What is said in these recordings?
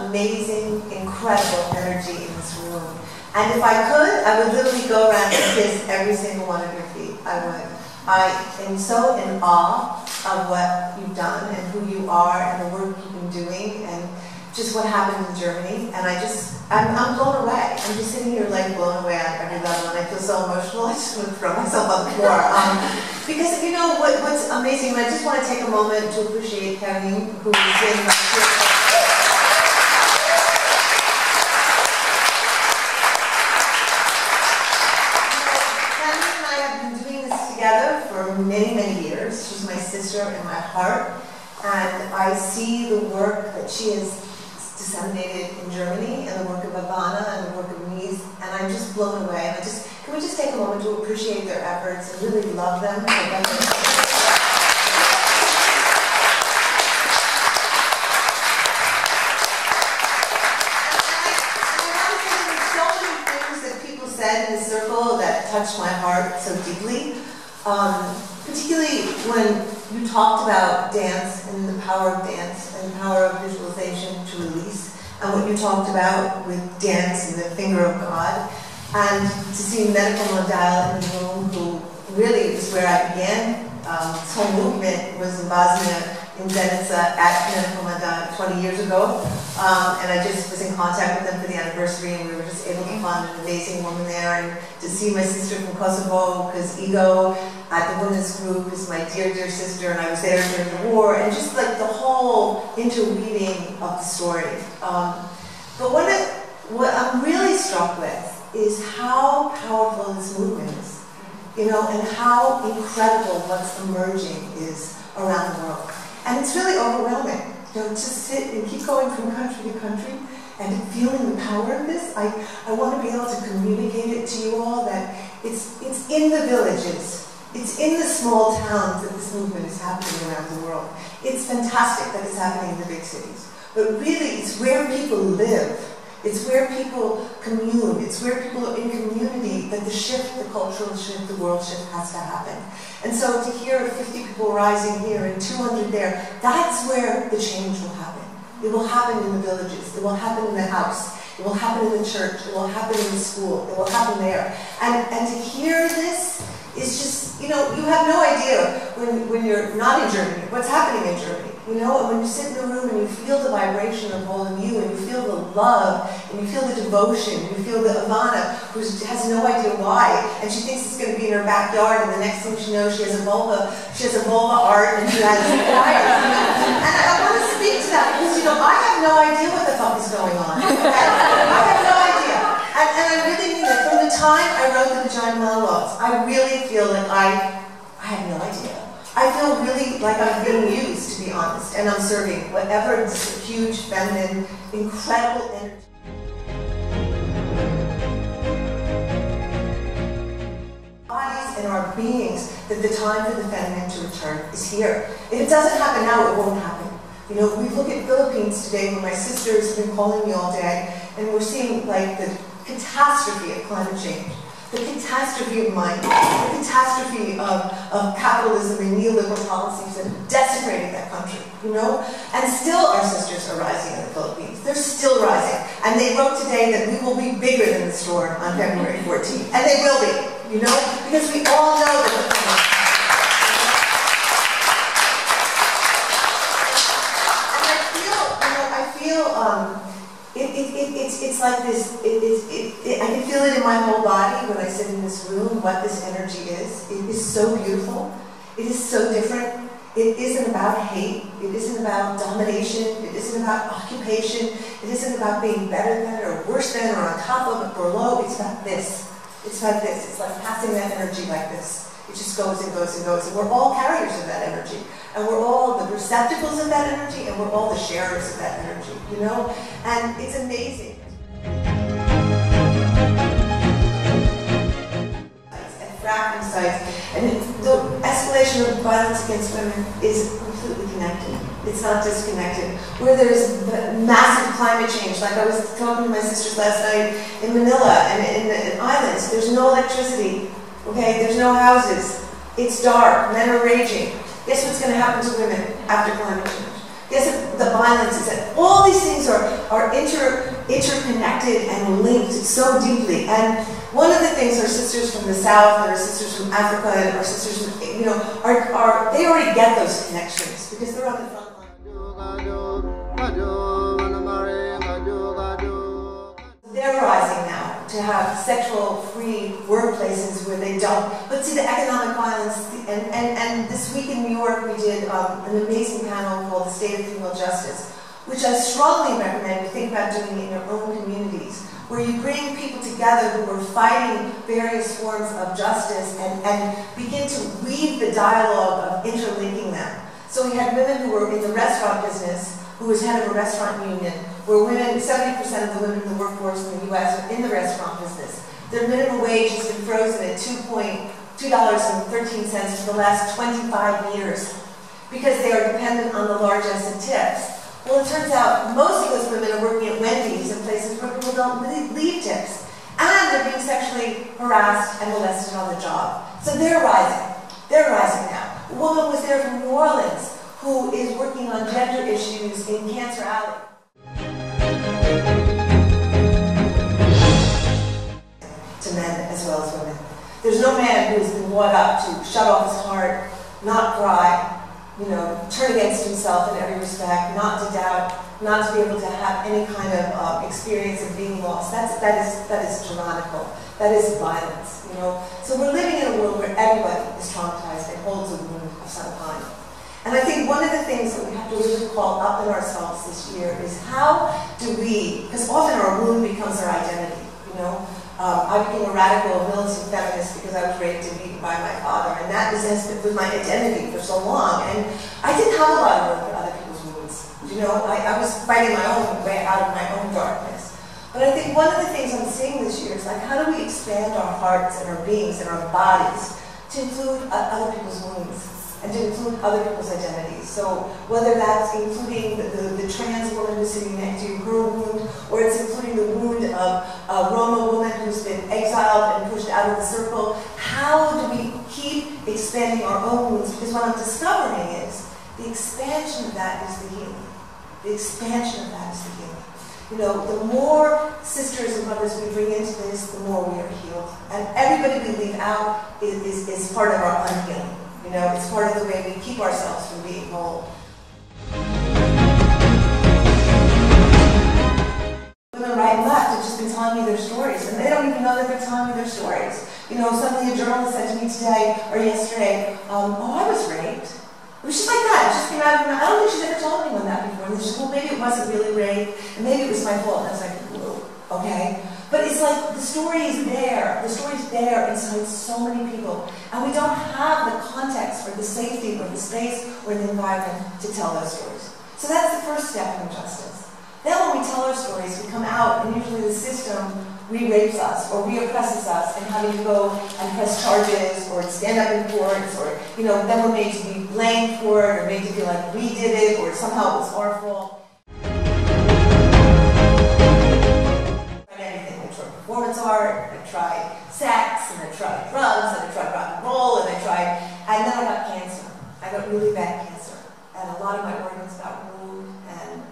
Amazing, incredible energy in this room. And if I could, I would literally go around and kiss every single one of your feet. I would. I am so in awe of what you've done and who you are and the work you've been doing and just what happened in Germany. And I'm blown away. I'm just sitting here like blown away on every level, and I feel so emotional. I just want to throw myself on the floor. Because you know what's amazing, and I just want to take a moment to appreciate Kennen, who's been for many, many years. She's my sister in my heart, and I see the work that she has disseminated in Germany and the work of Ivana and the work of Mies, and I'm just blown away. And can we just take a moment to appreciate their efforts and really love them? And said in the circle that touched my heart so deeply, particularly when you talked about dance and the power of dance and the power of visualization to release, and what you talked about with dance and the finger of God, and to see Medical Adil in the room, who really is where I began. This whole movement was in Bosnia, in Zenica, at Medical Adil 20 years ago, and I just was in contact with them for the anniversary, and we were just able to find an amazing woman there, and to see my sister from Kosovo, because Ego at the women's group is my dear, dear sister, and I was there during the war, and just like the whole interweaving of the story. But what I'm really struck with is how powerful this movement is, you know, and how incredible what's emerging is around the world. And it's really overwhelming, you know, to sit and keep going from country to country and feeling the power of this. I want to be able to communicate it to you all that it's in the villages, it's in the small towns that this movement is happening around the world. It's fantastic that it's happening in the big cities, but really it's where people live. It's where people commune. It's where people are in community that the shift, the cultural shift, the world shift has to happen. And so to hear 50 people rising here and 200 there, that's where the change will happen. It will happen in the villages. It will happen in the house. It will happen in the church. It will happen in the school. It will happen there. And to hear this is just, you know, you have no idea when you're not in Germany, what's happening in Germany. You know, and when you sit in the room and you feel the vibration of all of you, and you feel the love, and you feel the devotion, and you feel the Ivana, who has no idea why, and she thinks it's going to be in her backyard, and the next thing she knows, she has a vulva art, and she has a choir. And I want to speak to that, because, you know, I have no idea what the fuck is going on. I have no idea. And I really mean that. From the time I wrote the Vagina Monologues, I really feel like I have no idea. I feel really like I'm being used, to be honest, and I'm serving whatever this huge, feminine, incredible energy. Bodies and our beings, that the time for the feminine to return is here. If it doesn't happen now, it won't happen. You know, we look at Philippines today, where my sisters have been calling me all day, and we're seeing like the catastrophe of climate change. The catastrophe of mind, the catastrophe of capitalism and neoliberal policies that have desecrated that country, you know? And still our sisters are rising in the Philippines. They're still rising. And they wrote today that we will be bigger than the storm on February 14th. And they will be, you know? Because we all know that we're coming. And I feel it's like this, I can feel it in my whole body when I sit in this room, what this energy is. It is so beautiful. It is so different. It isn't about hate. It isn't about domination. It isn't about occupation. It isn't about being better than or worse than or on top of it or low. It's about this. It's about this. It's like passing that energy like this. It just goes and goes and goes. And we're all carriers of that energy. And we're all the receptacles of that energy, and we're all the sharers of that energy, you know? And it's amazing. And fracking sites. And the escalation of violence against women is completely connected. It's not disconnected. Where there's massive climate change, like I was talking to my sisters last night in Manila and in islands, there's no electricity, okay? There's no houses. It's dark. Men are raging. Guess what's going to happen to women after climate change? Guess what the violence is that all these things are interconnected and linked so deeply. And one of the things our sisters from the South and our sisters from Africa and our sisters from, you know, they already get those connections because they're on the front line. They're rising now to have sexual-free workplaces where they don't. But see, the economic violence, and this week in New York we did an amazing panel called The State of Female Justice, which I strongly recommend you think about doing in your own communities, where you bring people together who are fighting various forms of justice and begin to weave the dialogue of interlinking them. So we had women who were in the restaurant business, who was head of a restaurant union, where women, 70% of the women in the workforce in the U.S. are in the restaurant business. Their minimum wage has been frozen at $2.13 for the last 25 years because they are dependent on the largesse of tips. Well, it turns out most of those women are working at Wendy's and places where people don't leave tips. And they're being sexually harassed and molested on the job. So they're rising. They're rising now. A woman was there from New Orleans who is working on gender issues in Cancer Alley. To men as well as women. There's no man who has been brought up to shut off his heart, not cry, you know, turn against himself in every respect, not to doubt, not to be able to have any kind of experience of being lost. That is tyrannical. That is violence, you know. So we're living in a world where everybody is traumatized and holds a wound of some kind. And I think one of the things that we have to really call up in ourselves this year is how do we, because often our wound becomes our identity, you know. I became a radical militant feminist because I was raped and beaten by my father, and that was my identity for so long. And I didn't have a lot of room for other people's wounds. You know, I was fighting my own way out of my own darkness. But I think one of the things I'm seeing this year is like, how do we expand our hearts and our beings and our bodies to include other people's wounds and to include other people's identities? So whether that's including the trans woman who's sitting next to you, her wound, or it's including the wound of a Roma woman who's been exiled and pushed out of the circle, how do we keep expanding our own wounds? Because what I'm discovering is the expansion of that is the healing. The expansion of that is the healing. You know, the more sisters and brothers we bring into this, the more we are healed. And everybody we leave out is part of our unhealing. You know, it's part of the way we keep ourselves from being whole. Women right and left have just been telling me their stories, and they don't even know that they're telling me their stories. You know, suddenly a journalist said to me today or yesterday, oh, I was raped. It was just like that. It just came out of my mouth. I don't think she's ever told anyone that before. And they just, well, maybe it wasn't really rape, and maybe it was my fault. And I was like, whoa, okay. But it's like the story is there. The story's there inside so many people. And we don't have the context or the safety or the space or the environment to tell those stories. So that's the first step in justice. Then when we tell our stories, we come out, and usually the system re-rapes us or re-oppresses us, and having to go and press charges or stand up in courts, or, you know, then we're made to be blamed for it or made to feel like we did it or somehow it was our fault. Performance art, I tried sex, and I tried drugs, and I tried rock and roll, and then I got cancer. I got really bad cancer, and a lot of my organs got removed, and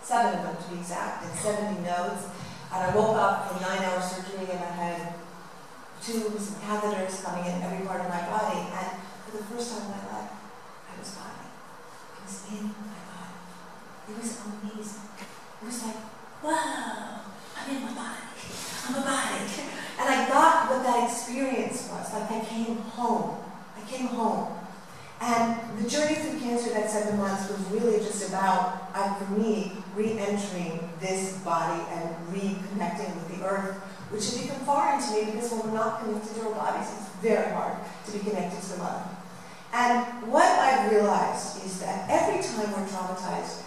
7 of them to be exact, and 70 nodes. And I woke up from 9-hour surgery, and I had tubes and catheters coming in every part of my body, and for the first time in my life, I was body. I was in my body. It was amazing. It was like, wow, I'm in my body. I'm a body. And I got what that experience was. Like, I came home. I came home. And the journey through cancer, that 7 months, was really just about, for me, re-entering this body and reconnecting with the earth, which had become foreign to me because when we're not connected to our bodies, it's very hard to be connected to the mother. And what I've realized is that every time we're traumatized,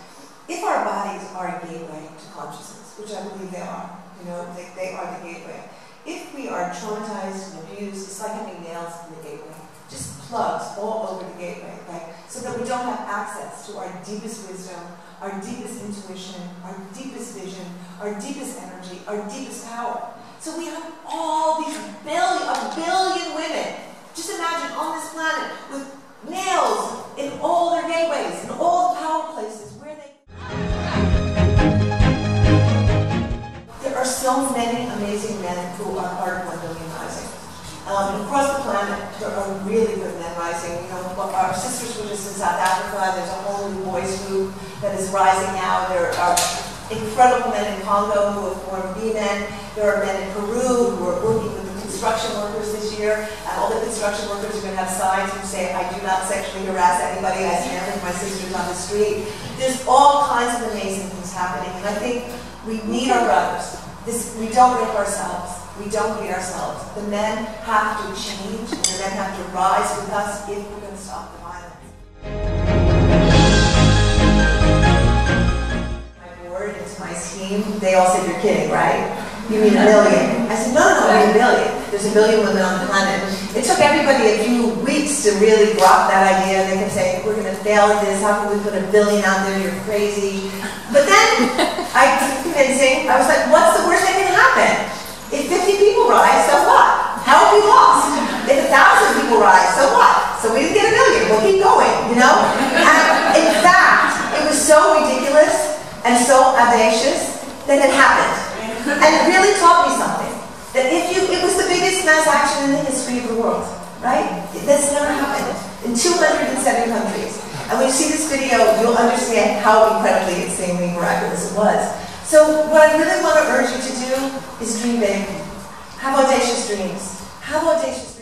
if our bodies are a gateway to consciousness, which I believe they are, you know, they are the gateway. If we are traumatized and abused, it's like having nails in the gateway, just plugs all over the gateway, right? So that we don't have access to our deepest wisdom, our deepest intuition, our deepest vision, our deepest energy, our deepest power. So we have all these a billion women, just imagine on this planet, with nails in all their gateways, in all the power places, where they... There are so many amazing men who are part of 1 billion rising. Across the planet, there are really good men rising. You know, our sisters were just in South Africa. There's a whole new boys group that is rising now. There are incredible men in Congo who have formed B-Men. There are men in Peru who are working with the construction workers this year. And all the construction workers are going to have signs that say, I do not sexually harass anybody. I stand with my sisters on the street. There's all kinds of amazing things happening. And I think we need our brothers. We don't rape ourselves. We don't beat ourselves. The men have to change, and the men have to rise with us if we're going to stop the violence. My board and to my team, they all said, you're kidding, right? You mean 1 million? I said, no, I mean 1 billion. There's 1 billion women on the planet. It took everybody a few weeks to really drop that idea. They kept saying, we're going to fail at this. How can we put 1 billion out there? You're crazy. But then I kept convincing. I was like, what's the worst that can happen? If 50 people rise, so what? How have we lost? If 1,000 people rise, so what? So we didn't get 1 million. We'll keep going, you know? And in fact, it was so ridiculous and so audacious that it happened. And it really taught me something. That it was the biggest mass action in the history of the world, right? That's never happened in 207 countries. And when you see this video, you'll understand how incredibly, insanely miraculous it was. So what I really want to urge you to do is dream big. Have audacious dreams. Have audacious